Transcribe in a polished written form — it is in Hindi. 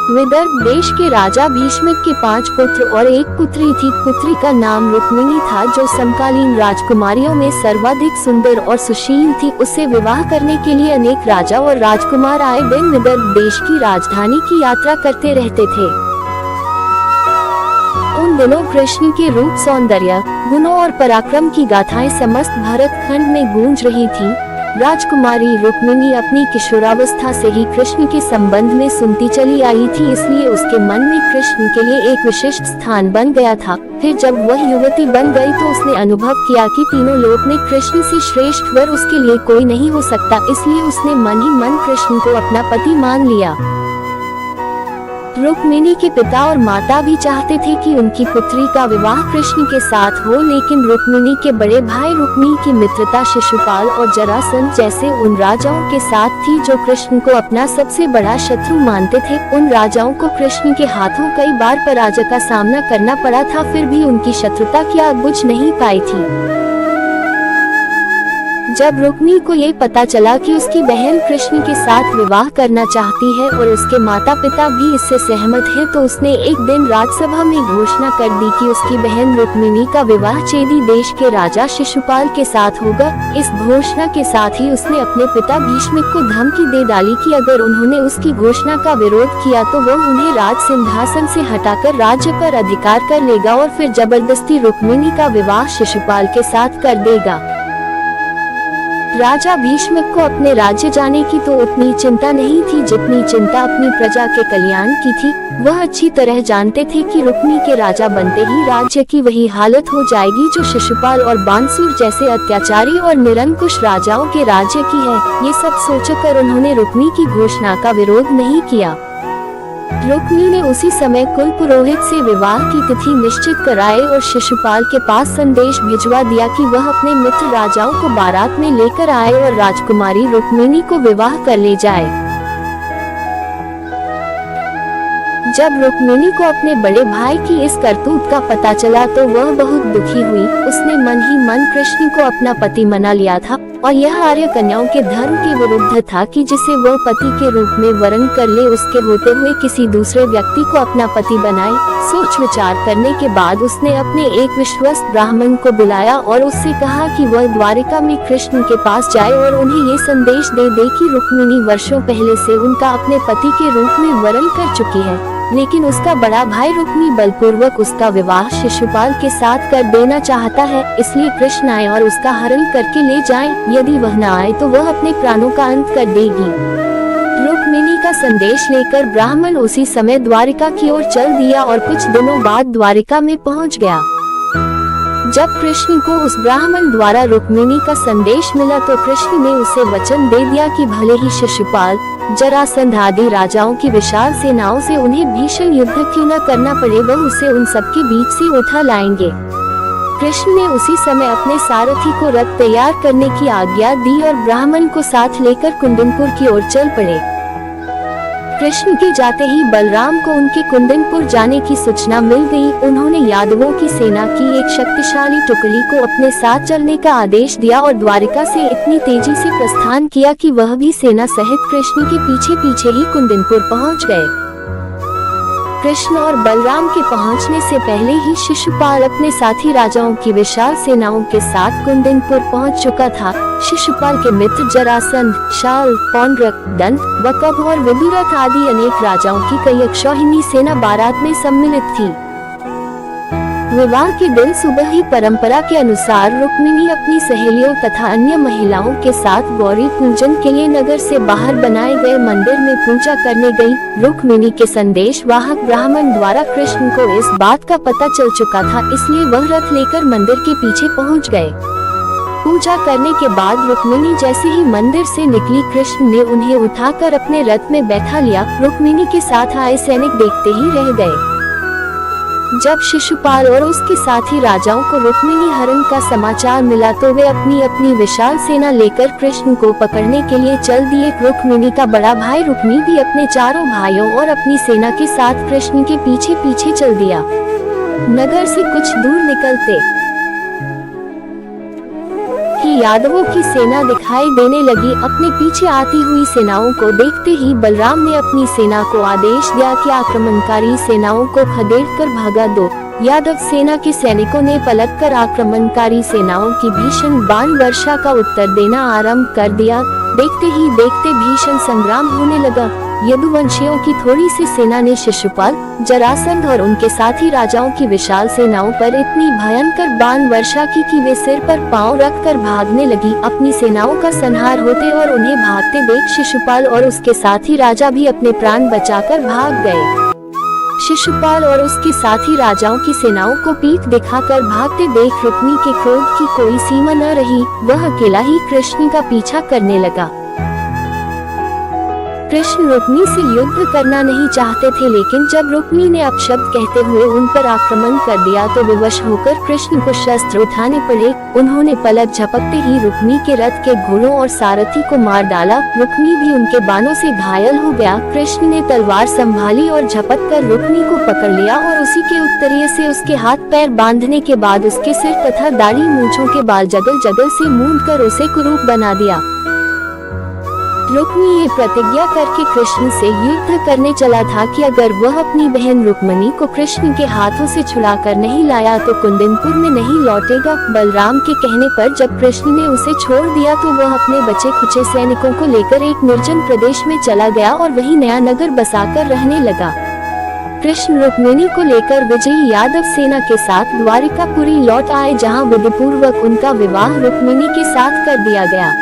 विदर्भ देश के राजा भीष्मक के 5 पुत्र और एक पुत्री थी। पुत्री का नाम रुक्मिणी था, जो समकालीन राजकुमारियों में सर्वाधिक सुंदर और सुशील थी। उससे विवाह करने के लिए अनेक राजा और राजकुमार आए दिन विदर्भ देश की राजधानी की यात्रा करते रहते थे। उन दिनों कृष्ण के रूप, सौंदर्य, गुणों और पराक्रम की गाथाएं समस्त भरतखंड में गूंज रही थी। राजकुमारी रुक्मिणी अपनी किशोरावस्था से ही कृष्ण के संबंध में सुनती चली आई थी, इसलिए उसके मन में कृष्ण के लिए एक विशिष्ट स्थान बन गया था। फिर जब वह युवती बन गई तो उसने अनुभव किया कि तीनों लोक में कृष्ण से श्रेष्ठ वर उसके लिए कोई नहीं हो सकता, इसलिए उसने मन ही मन कृष्ण को अपना पति मान लिया। रुक्मिणी के पिता और माता भी चाहते थे कि उनकी पुत्री का विवाह कृष्ण के साथ हो, लेकिन रुक्मिणी के बड़े भाई रुक्मी की मित्रता शिशुपाल और जरासंध जैसे उन राजाओं के साथ थी जो कृष्ण को अपना सबसे बड़ा शत्रु मानते थे। उन राजाओं को कृष्ण के हाथों कई बार पराजय का सामना करना पड़ा था, फिर भी उनकी शत्रुता की आग बुझ नहीं पाई थी। जब रुक्मी को ये पता चला कि उसकी बहन कृष्ण के साथ विवाह करना चाहती है और उसके माता पिता भी इससे सहमत हैं, तो उसने एक दिन राजसभा में घोषणा कर दी कि उसकी बहन रुक्मिणी का विवाह चेदी देश के राजा शिशुपाल के साथ होगा। इस घोषणा के साथ ही उसने अपने पिता भीष्मक को धमकी दे डाली कि अगर उन्होंने उसकी घोषणा का विरोध किया तो वह उन्हें राज सिंहासन से हटाकर राज्य पर अधिकार कर लेगा और फिर जबरदस्ती रुक्मिणी का विवाह शिशुपाल के साथ कर देगा। राजा भीष्मक को अपने राज्य जाने की तो उतनी चिंता नहीं थी जितनी चिंता अपनी प्रजा के कल्याण की थी। वह अच्छी तरह जानते थे कि रुक्मी के राजा बनते ही राज्य की वही हालत हो जाएगी जो शिशुपाल और बानसूर जैसे अत्याचारी और निरंकुश राजाओं के राज्य की है। ये सब सोचकर उन्होंने रुक्मी की घोषणा का विरोध नहीं किया। रुक्मी ने उसी समय कुल पुरोहित से विवाह की तिथि निश्चित कराई और शिशुपाल के पास संदेश भिजवा दिया कि वह अपने मित्र राजाओं को बारात में लेकर आए और राजकुमारी रुक्मिणी को विवाह कर ले जाए। जब रुक्मिणी को अपने बड़े भाई की इस करतूत का पता चला तो वह बहुत दुखी हुई। उसने मन ही मन कृष्ण को अपना पति मना लिया था और यह आर्य कन्याओं के धर्म के विरुद्ध था कि जिसे वह पति के रूप में वरण कर ले, उसके होते हुए किसी दूसरे व्यक्ति को अपना पति बनाए। सोच विचार करने के बाद उसने अपने एक विश्वस्त ब्राह्मण को बुलाया और उससे कहा कि वह द्वारिका में कृष्ण के पास जाए और उन्हें ये संदेश दे दे कि रुक्मिणी वर्षों पहले से उनका अपने पति के रूप में वरण कर चुकी है, लेकिन उसका बड़ा भाई रुक्मी बलपूर्वक उसका विवाह शिशुपाल के साथ कर देना चाहता है। इसलिए कृष्ण आए और उसका हरण करके ले जाएं। यदि वह न आए तो वह अपने प्राणों का अंत कर देगी। रुक्मिणी का संदेश लेकर ब्राह्मण उसी समय द्वारिका की ओर चल दिया और कुछ दिनों बाद द्वारिका में पहुंच गया। जब कृष्ण को उस ब्राह्मण द्वारा रुक्मिणी का संदेश मिला तो कृष्ण ने उसे वचन दे दिया कि भले ही शिशुपाल, जरासंध आदि राजाओं की विशाल सेनाओं से उन्हें भीषण युद्ध क्यों न करना पड़े, वह उसे उन सबके बीच से उठा लाएंगे। कृष्ण ने उसी समय अपने सारथी को रथ तैयार करने की आज्ञा दी और ब्राह्मण को साथ लेकर कुंदनपुर की ओर चल पड़े। कृष्ण के जाते ही बलराम को उनके कुंदनपुर जाने की सूचना मिल गई। उन्होंने यादवों की सेना की एक शक्तिशाली टुकड़ी को अपने साथ चलने का आदेश दिया और द्वारिका से इतनी तेजी से प्रस्थान किया कि वह भी सेना सहित कृष्ण के पीछे पीछे ही कुंदनपुर पहुंच गए। कृष्ण और बलराम के पहुंचने से पहले ही शिशुपाल अपने साथी राजाओं की विशाल सेनाओं के साथ कुंदनपुर पहुंच चुका था। शिशुपाल के मित्र जरासंध, शाल, पौंड्रक, दंत, वकब और विदुरथ आदि अनेक राजाओं की कई अक्षौहिणी सेना बारात में सम्मिलित थी। विवाह के दिन सुबह ही परंपरा के अनुसार रुक्मिणी अपनी सहेलियों तथा अन्य महिलाओं के साथ गौरी पूजन के लिए नगर से बाहर बनाए गए मंदिर में पूजा करने गई। रुक्मिणी के संदेश वाहक ब्राह्मण द्वारा कृष्ण को इस बात का पता चल चुका था, इसलिए वह रथ लेकर मंदिर के पीछे पहुंच गए। पूजा करने के बाद रुक्मिणी जैसे ही मंदिर से निकली, कृष्ण ने उन्हें उठाकर अपने रथ में बैठा लिया। रुक्मिणी के साथ आए सैनिक देखते ही रह गए। जब शिशुपाल और उसके साथी राजाओं को रुक्मिणी हरण का समाचार मिला तो वे अपनी अपनी विशाल सेना लेकर कृष्ण को पकड़ने के लिए चल दिए। रुक्मिणी का बड़ा भाई रुक्मी भी अपने चारों भाइयों और अपनी सेना के साथ कृष्ण के पीछे पीछे चल दिया। नगर से कुछ दूर निकलते कि यादवों की सेना दिखाई देने लगी। अपने पीछे आती हुई सेनाओं को देखते ही बलराम ने अपनी सेना को आदेश दिया कि आक्रमणकारी सेनाओं को खदेड़कर भगा दो। यादव सेना के सैनिकों ने पलटकर आक्रमणकारी सेनाओं की भीषण बाण वर्षा का उत्तर देना आरंभ कर दिया। देखते ही देखते भीषण संग्राम होने लगा। यदुवंशियों की थोड़ी सी सेना ने शिशुपाल, जरासंध और उनके साथी राजाओं की विशाल सेनाओं पर इतनी भयंकर बाण वर्षा की कि वे सिर पर पांव रखकर भागने लगी। अपनी सेनाओं का संहार होते और उन्हें भागते देख शिशुपाल और उसके साथी राजा भी अपने प्राण बचाकर भाग गए। शिशुपाल और उसके साथी राजाओं की सेनाओं को पीठ दिखाकर भागते देख रुक्मी के क्रोध की कोई सीमा न रही। वह अकेला ही कृष्ण का पीछा करने लगा। कृष्ण रुक्मी से युद्ध करना नहीं चाहते थे, लेकिन जब रुक्मी ने अपशब्द कहते हुए उन पर आक्रमण कर दिया तो विवश होकर कृष्ण को शस्त्र उठाने पड़े। उन्होंने पलक झपकते ही रुक्मी के रथ के घोड़ों और सारथी को मार डाला। रुक्मी भी उनके बाणों से घायल हो गया। कृष्ण ने तलवार संभाली और झपट कर रुक्मी को पकड़ लिया और उसी के उत्तरीय से उसके हाथ पैर बांधने के बाद उसके सिर तथा दाढ़ी मूंछों के बाल जगल जगल से मूंदकर उसे कुरूप बना दिया। रुक्मी ये प्रतिज्ञा करके कृष्ण से युद्ध करने चला था कि अगर वह अपनी बहन रुक्मिणी को कृष्ण के हाथों से छुड़ाकर नहीं लाया तो कुंदनपुर में नहीं लौटेगा। बलराम के कहने पर जब कृष्ण ने उसे छोड़ दिया तो वह अपने बचे खुचे सैनिकों को लेकर एक निर्जन प्रदेश में चला गया और वही नया नगर बसाकर रहने लगा। कृष्ण रुक्मिणी को लेकर विजयी यादव सेना के साथ द्वारिकापुरी लौट आए, जहाँ विधिपूर्वक उनका विवाह रुक्मिणी के साथ कर दिया गया।